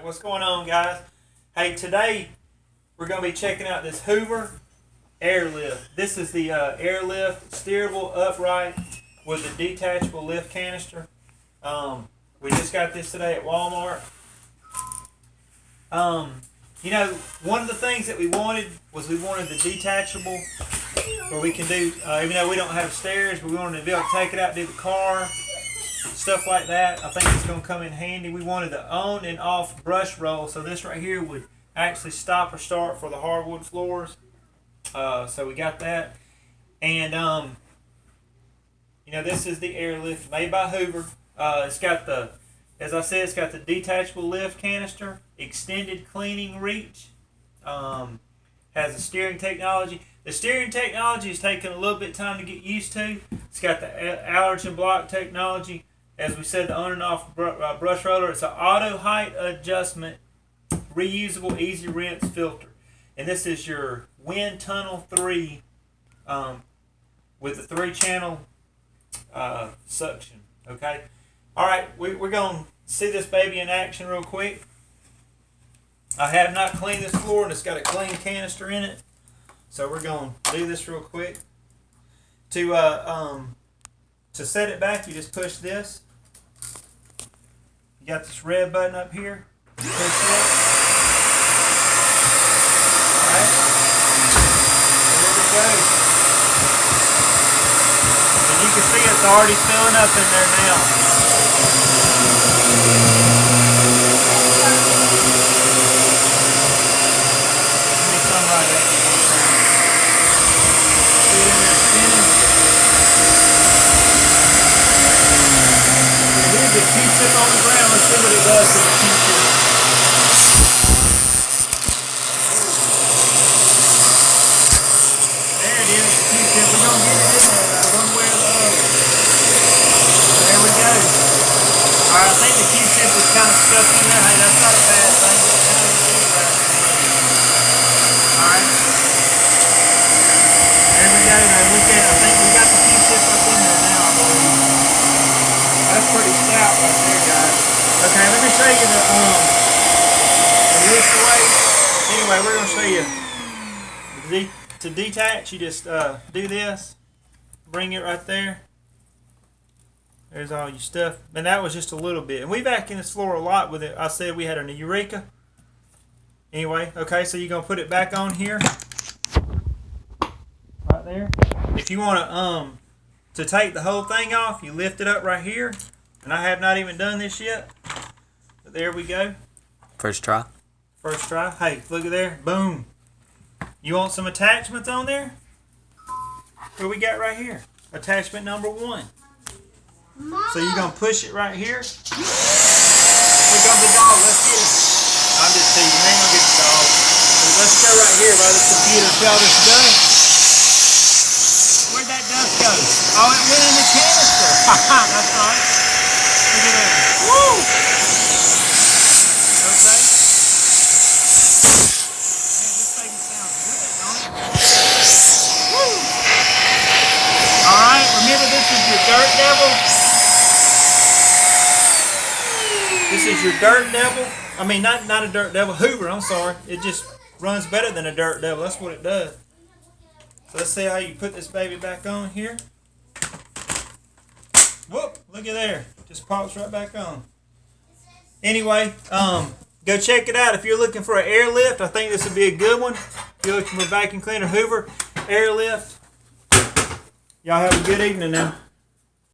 Alright, what's going on, guys? Hey, today we're going to be checking out this Hoover Airlift. This is the airlift, steerable, upright with a detachable lift canister. We just got this today at Walmart. You know, one of the things that we wanted was we wanted the detachable where we can do, even though we don't have stairs, we wanted to be able to take it out, do the car, stuff like that. I think it's going to come in handy. We wanted the on and off brush roll, so this right here would actually stop or start for the hardwood floors. So we got that. And, you know, this is the airlift made by Hoover. It's got the, as I said, it's got the detachable lift canister, extended cleaning reach, has the steering technology. The steering technology is taking a little bit of time to get used to. It's got the allergen block technology. As we said, the on and off brush roller. It's an auto height adjustment, reusable, easy rinse filter. And this is your Wind Tunnel 3 with the 3-channel suction. Okay? Alright, we're going to see this baby in action real quick. I have not cleaned this floor, and it's got a clean canister in it. So we're going to do this real quick. To set it back, you just push this. You got this red button up here. Push it. Alright. There we go. And you can see it's already filling up in there now. Let me come right at you. See it in there spinning. Here's the Q-tip on the ground. Let's see what it does to the Q-tip. There it is, the Q-tip. We're going to get it in there one way or the other. There we go. Alright, I think the Q-tip is kind of stuck in there. Hey, that's not a bad thing. Alright. There we go. Now look at it. I think we got the Q-tip up in there now, I believe. That's pretty stout right there, guys. Okay, let me show you the lift away. Anyway, we're going to show you to detach. You just do this, bring it right there. There's all your stuff. And that was just a little bit. And we vacuumed this floor a lot with it. I said we had a Eureka. Anyway, okay, so you're going to put it back on here. Right there. If you want to take the whole thing off, you lift it up right here. And I have not even done this yet. But there we go. First try. First try. Hey, look at there. Boom. You want some attachments on there? What we got right here? Attachment number 1. Mama. So you're going to push it right here. Here comes the dog. Let's get it. I'm just teasing. You ain't going to get the dog. Let's go right here by the computer. See all this dust? Where'd that dust go? Oh, it went in the canister. That's right. Look at that. Woo! Okay. Man, this thing sounds good, don't it? Woo! Alright, remember this is your Dirt Devil. This is your Dirt Devil. I mean, not a Dirt Devil. Hoover, I'm sorry. It just runs better than a Dirt Devil. That's what it does. So let's see how you put this baby back on here. Whoop, look at there. Just pops right back on. Anyway, go check it out. If you're looking for an airlift, I think this would be a good one. If you're looking for a vacuum cleaner, Hoover Airlift. Y'all have a good evening now.